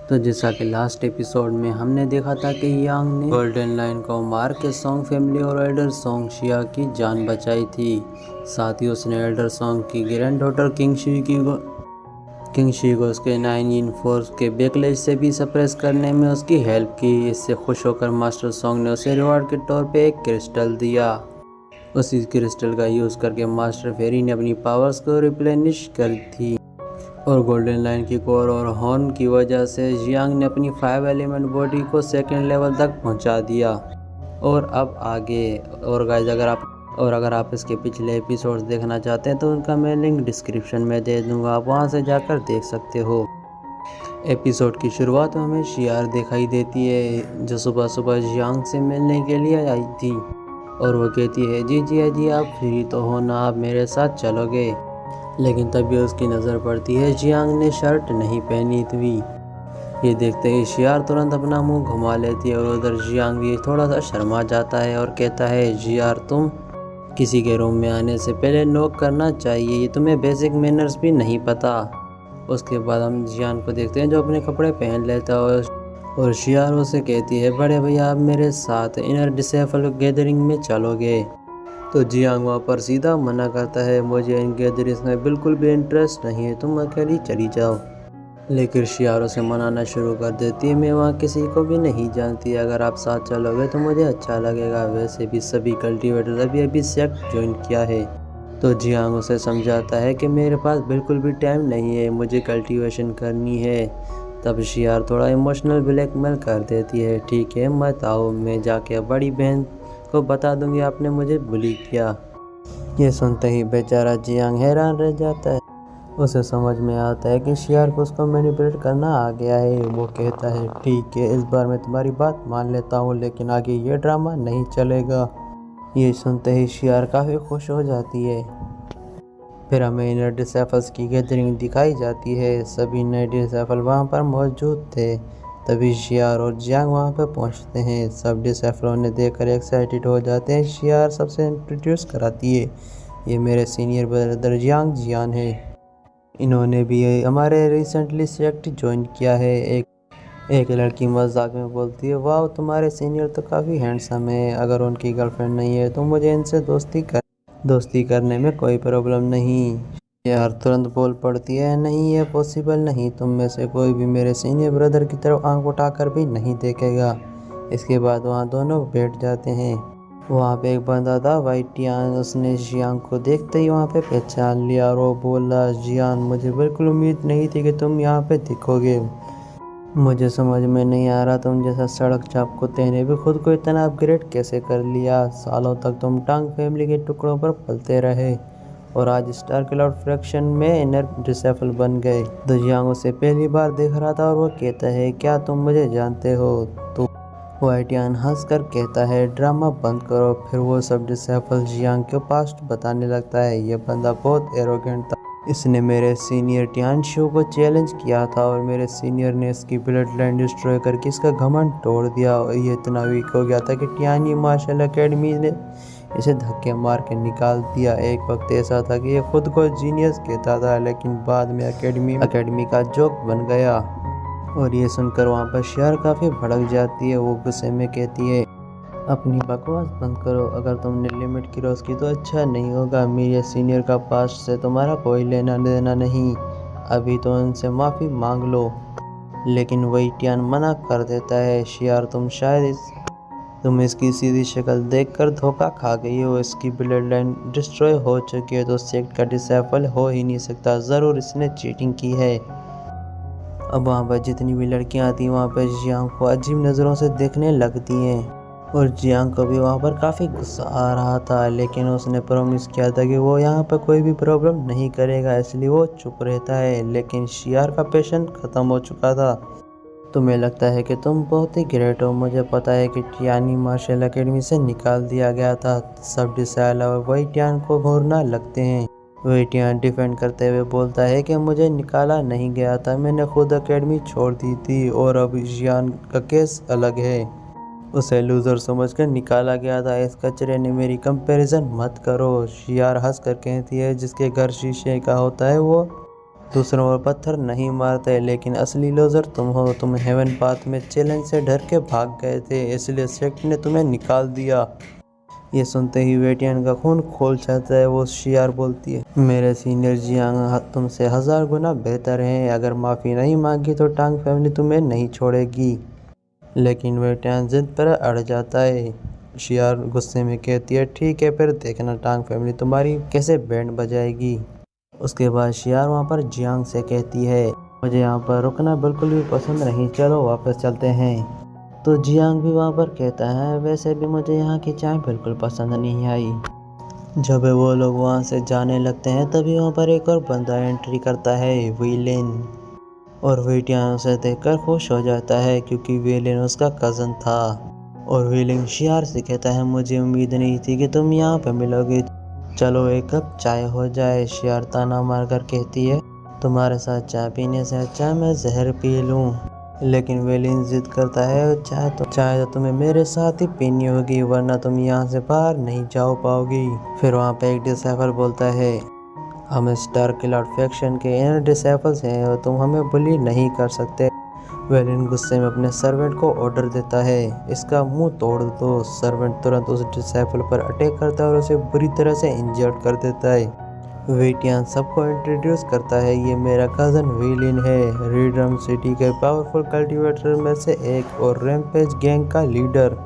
तो जैसा कि लास्ट एपिसोड में हमने देखा था कि यांग ने गोल्डन लाइन को मार के सॉन्ग फैमिली और एल्डर सॉन्ग शिया की जान बचाई थी। साथ ही उसने एल्डर सॉन्ग की ग्रैंड डॉटर किंग शी को उसके 9 इन फोर्स के बैकलेज से भी सप्रेस करने में उसकी हेल्प की। इससे खुश होकर मास्टर सॉन्ग ने उसे रिवॉर्ड के तौर पे एक क्रिस्टल दिया। उसी क्रिस्टल का यूज़ करके मास्टर फेरी ने अपनी पावर्स को रिप्लेनिश कर थी और गोल्डन लाइन की कोर और हॉर्न की वजह से जियांग ने अपनी 5 एलिमेंट बॉडी को सेकंड लेवल तक पहुंचा दिया। और अब आगे और गाइस अगर आप इसके पिछले एपिसोड्स देखना चाहते हैं तो उनका मैं लिंक डिस्क्रिप्शन में दे दूंगा, आप वहां से जाकर देख सकते हो। एपिसोड की शुरुआत में हमें शियार दिखाई देती है जो सुबह सुबह जियांग से मिलने के लिए आई थी और वो कहती है जी आप फ्री तो हो ना, आप मेरे साथ चलोगे। लेकिन तभी उसकी नज़र पड़ती है जियांग ने शर्ट नहीं पहनी थी। ये देखते ही शियार तुरंत अपना मुंह घुमा लेती है और उधर जियांग भी थोड़ा सा शर्मा जाता है और कहता है जियार तुम किसी के रूम में आने से पहले नॉक करना चाहिए, ये तुम्हें बेसिक मैनर्स भी नहीं पता। उसके बाद हम जियान को देखते हैं जो अपने कपड़े पहन लेता है और शियार उसे कहती है बड़े भैया आप मेरे साथ इनर डिसेबल गैदरिंग में चलोगे। तो जियांग वहाँ पर सीधा मना करता है मुझे इन गैदरिंग्स में बिल्कुल भी इंटरेस्ट नहीं है, तुम अकेली चली जाओ। लेकिन शियार उसे मनाना शुरू कर देती है मैं वहाँ किसी को भी नहीं जानती, अगर आप साथ चलोगे तो मुझे अच्छा लगेगा, वैसे भी सभी कल्टीवेटर अभी सेक्ट ज्वाइन किया है। तो जियांग उसे समझाता है कि मेरे पास बिल्कुल भी टाइम नहीं है, मुझे कल्टीवेशन करनी है। तब शियार थोड़ा इमोशनल ब्लैकमेल कर देती है ठीक है मत आओ, मैं जाके बड़ी बहन को बता दूंगी आपने मुझे बुली किया। ये सुनते ही बेचारा जियांग हैरान रह जाता है, उसे समझ में आता है कि शियार को उसको मैनिपुलेट करना आ गया है। वो कहता है ठीक है इस बार मैं तुम्हारी बात मान लेता हूँ लेकिन आगे ये ड्रामा नहीं चलेगा। ये सुनते ही शियार काफ़ी खुश हो जाती है। फिर हमें इनर डिसेबल्स की गैदरिंग दिखाई जाती है, सभी नए डिसेबल वहाँ पर मौजूद थे। तभी शियार और जियांग वहाँ पर पहुँचते हैं, सब डिसेबलों ने देखकर एक्साइटेड हो जाते हैं। शियार सबसे इंट्रोड्यूस कराती है ये मेरे सीनियर ब्रदर जियांग जियान है, इन्होंने भी हमारे रिसेंटली सेक्ट ज्वाइन किया है। एक लड़की मजाक में बोलती है वाह तुम्हारे सीनियर तो काफ़ी हैंडसम है, अगर उनकी गर्लफ्रेंड नहीं है तो मुझे इनसे दोस्ती करने में कोई प्रॉब्लम नहीं। यार तुरंत बोल पड़ती है नहीं ये पॉसिबल नहीं, तुम में से कोई भी मेरे सीनियर ब्रदर की तरफ आंख उठाकर भी नहीं देखेगा। इसके बाद वहाँ दोनों बैठ जाते हैं। वहाँ पे एक बंदा था वाइटियान, उसने जियांग को देखते ही वहाँ पे पहचान लिया और वो बोला जियान मुझे बिल्कुल उम्मीद नहीं थी कि तुम यहाँ पे दिखोगे, मुझे समझ में नहीं आ रहा तुम जैसा सड़क चाप कुत्ते ने भी खुद को इतना अपग्रेड कैसे कर लिया, सालों तक तुम टांग फैमिली के टुकड़ों पर पलते रहे और आज स्टार क्लाउड फ्रैक्शन में इनर डिसेबल बन गए। तो जियांग उसे पहली बार देख रहा था और वो कहता है क्या तुम मुझे जानते हो। तो वाइटियान हंस कर कहता है ड्रामा बंद करो। फिर वो सब डिसेबल जियांग के पास्ट बताने लगता है, ये बंदा बहुत एरोगेंट था, इसने मेरे सीनियर टियानशु को चैलेंज किया था और मेरे सीनियर ने इसकी ब्लड लाइन डिस्ट्रॉय करके इसका घमंड तोड़ दिया और ये इतना वीक हो गया था कि टियानी मार्शल एकेडमी ने इसे धक्के मार के निकाल दिया। एक वक्त ऐसा था कि ये खुद को जीनियस कहता था लेकिन बाद में एकेडमी का जोक बन गया। और ये सुनकर वहाँ पर शियार काफ़ी भड़क जाती है, वो गुस्से में कहती है अपनी बकवास बंद करो, अगर तुमने लिमिट क्रॉस की तो अच्छा नहीं होगा, मेरे सीनियर का पास्ट से तुम्हारा कोई लेना देना नहीं, अभी तो उनसे माफ़ी मांग लो। लेकिन वाइटियान मना कर देता है शियार तुम इसकी सीधी शक्ल देखकर धोखा खा गई हो, इसकी ब्लड लाइन डिस्ट्रॉय हो चुकी है तो सेक्ट का डिसेबल हो ही नहीं सकता, ज़रूर इसने चीटिंग की है। अब वहाँ पर जितनी भी लड़कियाँ आती हैं वहाँ पर जियांग को अजीब नज़रों से देखने लगती हैं और जियांग को भी वहाँ पर काफ़ी गुस्सा आ रहा था, लेकिन उसने प्रॉमिस किया था कि वो यहाँ पर कोई भी प्रॉब्लम नहीं करेगा, इसलिए वो चुप रहता है। लेकिन शियार का पेशेंस ख़त्म हो चुका था। तुम्हें लगता है कि तुम बहुत ही ग्रेट हो, मुझे पता है कि टियानी मार्शल एकेडमी से निकाल दिया गया था। सब डिसाइल और वाइटियान को घूरना लगते हैं। वाइटियान डिफेंड करते हुए बोलता है कि मुझे निकाला नहीं गया था, मैंने खुद एकेडमी छोड़ दी थी और अब जियान का केस अलग है, उसे लूज़र समझकर निकाला गया था, इस कचरे ने मेरी कंपैरिजन मत करो। शियार हंस कर कहती है जिसके घर शीशे का होता है वो दूसरों पर पत्थर नहीं मारते, लेकिन असली लूजर तुम हो। तुम हेवन पाथ में चैलेंज से डर के भाग गए थे, इसलिए सेक्ट ने तुम्हें निकाल दिया। ये सुनते ही वेटियन का खून खोल जाता है। वो शियार बोलती है, मेरे सीनियर जियांग तुमसे 1000 गुना बेहतर हैं। अगर माफ़ी नहीं मांगी तो टांग फैमिली तुम्हें नहीं छोड़ेगी। लेकिन वेटियन जिद पर अड़ जाता है। शियार गुस्से में कहती है, ठीक है, फिर देखना टांग फैमिली तुम्हारी कैसे बैंड बजाएगी। उसके बाद शियार वहाँ पर जियांग से कहती है, मुझे यहाँ पर रुकना बिल्कुल भी पसंद नहीं, चलो वापस चलते हैं। तो जियांग भी वहाँ पर कहता है, वैसे भी मुझे यहाँ की चाय बिल्कुल पसंद नहीं आई। जब वो लोग वहाँ से जाने लगते हैं तभी वहाँ पर एक और बंदा एंट्री करता है, वेलिन। और वेटियन उसे देखकर खुश हो जाता है क्योंकि वेलिन उसका कज़न था। और वेलिन शियार से कहता है, मुझे उम्मीद नहीं थी कि तुम यहाँ पे मिलोगे, चलो एक कप चाय हो जाए। शियार ताना मारकर कहती है, तुम्हारे साथ चाय पीने से अच्छा मैं जहर पी लूँ। लेकिन वेलिन जिद करता है, चाय तो तुम्हें मेरे साथ ही पीनी होगी, वरना तुम यहाँ से बाहर नहीं जा पाओगी। फिर वहाँ पे एक डिसाइफर बोलता है, हम स्टार किलर फैक्शन के इनर डिसाइफल्स हैं और तुम हमें बुली नहीं कर सकते। वेलिन गुस्से में अपने सर्वेंट को ऑर्डर देता है, इसका मुंह तोड़ दो। सर्वेंट तुरंत उस डिसाइफल पर अटैक करता है और उसे बुरी तरह से इंजर्ड कर देता है। वेटियन सबको इंट्रोड्यूस करता है, ये मेरा कज़न वेलिन है, रीडम सिटी के पावरफुल कल्टीवेटर में से एक और रैम्पेज गैंग का लीडर।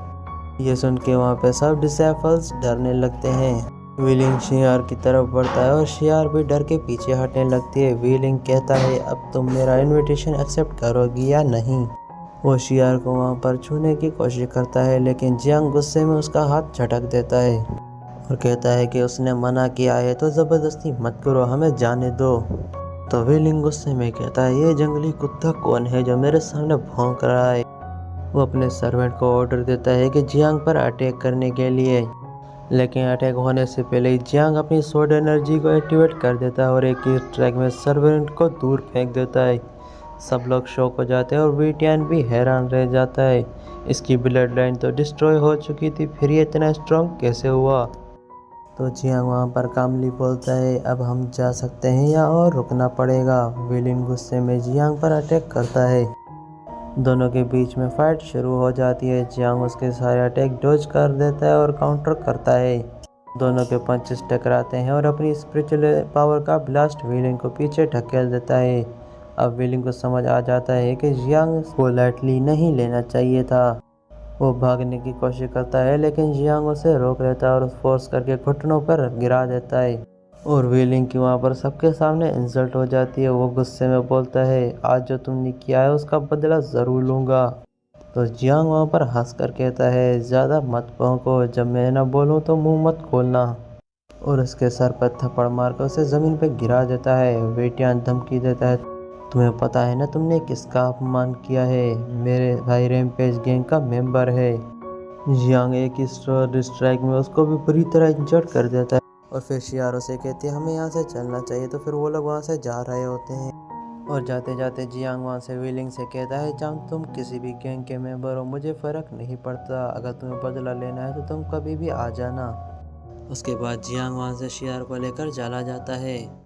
ये सुन के वहाँ पे सब डिसाइफल्स डरने लगते हैं। वेलिन शियार की तरफ बढ़ता है और शियार भी डर के पीछे हटने लगती है। वेलिन कहता है, अब तुम मेरा इनविटेशन एक्सेप्ट करोगी या नहीं। वो शियार को वहाँ पर छूने की कोशिश करता है, लेकिन जियांग गुस्से में उसका हाथ झटक देता है और कहता है कि उसने मना किया है तो ज़बरदस्ती मत करो, हमें जाने दो। तो वेलिन गुस्से में कहता है, ये जंगली कुत्ता कौन है जो मेरे सामने भौंक रहा है। वो अपने सर्वेंट को ऑर्डर देता है कि जियांग पर अटैक करने के लिए, लेकिन अटैक होने से पहले ही जियांग अपनी सोड एनर्जी को एक्टिवेट कर देता है और एक ही ट्रैक में सर्वेंट को दूर फेंक देता है। सब लोग शॉक हो जाते हैं और वेटियन भी हैरान रह जाता है, इसकी ब्लड लाइन तो डिस्ट्रॉय हो चुकी थी, फिर ये इतना स्ट्रॉन्ग कैसे हुआ। तो जियांग वहाँ पर कामली बोलता है, अब हम जा सकते हैं या और रुकना पड़ेगा। वेलिन गुस्से में जियांग पर अटैक करता है। दोनों के बीच में फाइट शुरू हो जाती है। जियांग उसके सारे अटैक डॉज कर देता है और काउंटर करता है। दोनों के पंचेस टकराते हैं और अपनी स्पिरिचुअल पावर का ब्लास्ट वेलिन को पीछे ढकेल देता है। अब वेलिन को समझ आ जाता है कि जियांग को लाइटली नहीं लेना चाहिए था। वो भागने की कोशिश करता है, लेकिन जियांग उसे रोक लेता है और फोर्स करके घुटनों पर गिरा देता है। और वेलिंग की वहाँ पर सबके सामने इंसल्ट हो जाती है। वो गुस्से में बोलता है, आज जो तुमने किया है उसका बदला ज़रूर लूँगा। तो जियांग वहाँ पर हंस कर कहता है, ज़्यादा मत भौंको, जब मैं ना बोलूँ तो मुंह मत खोलना। और उसके सर पर थप्पड़ मारकर उसे ज़मीन पर गिरा देता है। वेटियन धमकी देता है, तुम्हें पता है ना तुमने किसका अपमान किया है, मेरे भाई रैम्पेज गैंग का मेंबर है। जियांग एक ही स्ट्राइक में उसको भी बुरी तरह इंजर्ड कर देता है। और फिर शियारो से कहती है, हमें यहाँ से चलना चाहिए। तो फिर वो लोग वहाँ से जा रहे होते हैं और जाते जाते जियांग वहाँ से वेलिंग से कहता है, चाहे तुम किसी भी गैंग के मेंबर हो, मुझे फ़र्क नहीं पड़ता, अगर तुम्हें बदला लेना है तो तुम कभी भी आ जाना। उसके बाद जियांग वहाँ से शियार को लेकर चला जाता है।